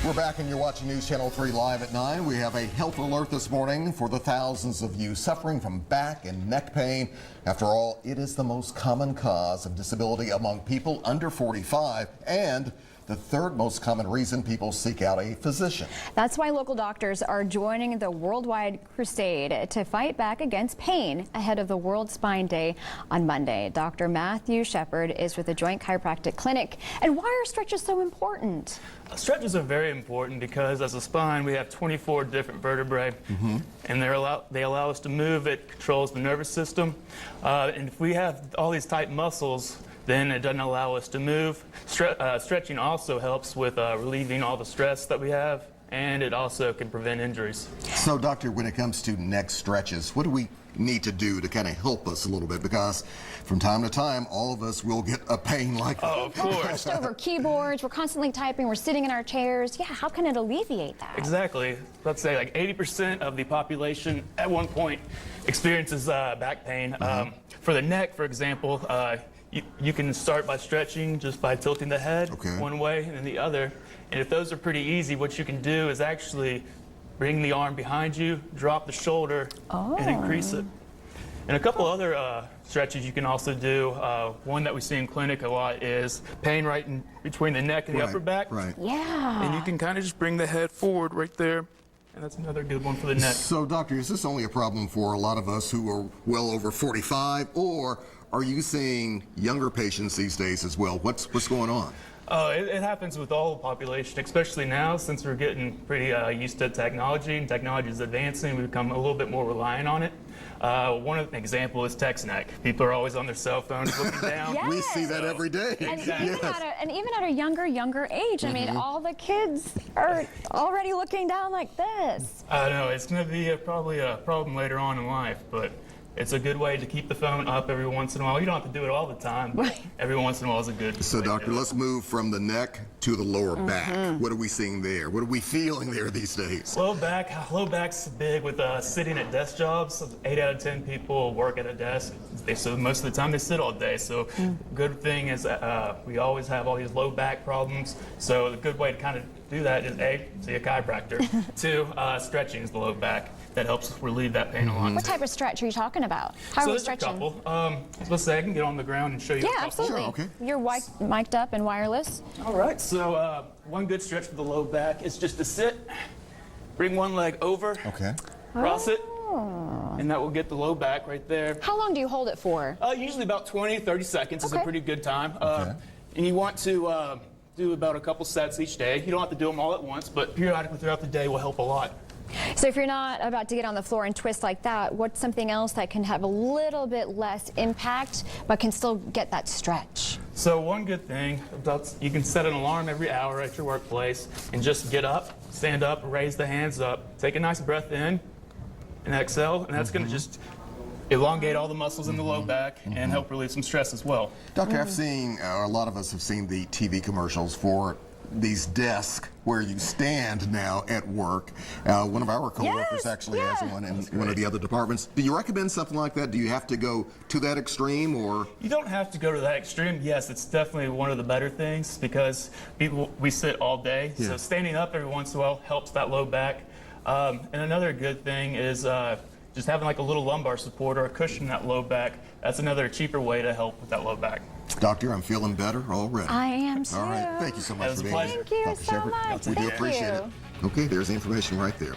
We're back and you're watching News Channel 3 live at 9. We have a health alert this morning for the thousands of you suffering from back and neck pain. After all, it is the most common cause of disability among people under 45 and the third most common reason people seek out a physician. That's why local doctors are joining the worldwide crusade to fight back against pain ahead of the World Spine Day on Monday. Dr. Matthew Sheppard is with the Joint Chiropractic Clinic. And why are stretches so important? Stretches are very important because as a spine we have 24 different vertebrae, and they allow us to move. It controls the nervous system, and if we have all these tight muscles, then it doesn't allow us to move. Stretching also helps with relieving all the stress that we have, and it also can prevent injuries. So, doctor, when it comes to neck stretches, what do we need to do to kind of help us a little bit? Because from time to time, all of us will get a pain like that. Oh, of course. We're over keyboards, we're constantly typing, we're sitting in our chairs. Yeah, how can it alleviate that? Exactly. Let's say like 80% of the population at one point experiences back pain. For the neck, for example, you can start by stretching just by tilting the head one way and then the other. And if those are pretty easy, what you can do is actually bring the arm behind you, drop the shoulder, and increase it. And a couple other stretches you can also do. One that we see in clinic a lot is pain right in between the neck and the upper back. Yeah. And you can kind of just bring the head forward right there. And that's another good one for the neck. So, doctor, is this only a problem for a lot of us who are well over 45, or are you seeing younger patients these days as well? What's going on? It happens with all the population, especially now since we're getting pretty used to technology, and technology is advancing. We've become a little bit more reliant on it. One example is text neck. People are always on their cell phones looking down. Yes. We see that every day. And even at a younger age, I mean, all the kids are already looking down like this. I know, it's going to be probably a problem later on in life, but it's a good way to keep the phone up every once in a while. You don't have to do it all the time, but every once in a while is a good So, way doctor, to do it. let's move from the neck to the lower back. What are we seeing there? What are we feeling there these days? Low back's big with sitting at desk jobs. 8 out of 10 people work at a desk. So most of the time they sit all day. So good thing is we always have all these low back problems. So the good way to kind of do that is A, see a chiropractor. 2, stretching is the low back. That helps relieve that pain a lot. What type of stretch are you talking about? How are we stretching? A couple. Let's say I can get on the ground and show you a couple. Yeah, absolutely. Sure, okay. You're mic'd up and wireless. All right, so one good stretch for the low back is just to sit, bring one leg over, cross it, and that will get the low back right there. How long do you hold it for? Usually about 20 to 30 seconds is a pretty good time. And you want to do about a couple sets each day. You don't have to do them all at once, but periodically throughout the day will help a lot. So if you're not about to get on the floor and twist like that, what's something else that can have a little bit less impact but can still get that stretch? So one good thing, you can set an alarm every hour at your workplace and just get up, stand up, raise the hands up, take a nice breath in and exhale, and that's going to just elongate all the muscles in the low back and help relieve some stress as well. Doctor, I've seen, a lot of us have seen the TV commercials for these desks where you stand now at work. One of our coworkers actually has one in one of the other departments. Do you recommend something like that? Do you have to go to that extreme, or? You don't have to go to that extreme. Yes, it's definitely one of the better things because we sit all day. So standing up every once in a while helps that low back. And another good thing is just having like a little lumbar support or a cushion in that low back. That's another cheaper way to help with that low back. Doctor, I'm feeling better already. I am too. All right, thank you so much for being here. Thank you so much. We do appreciate it. Okay, there's the information right there.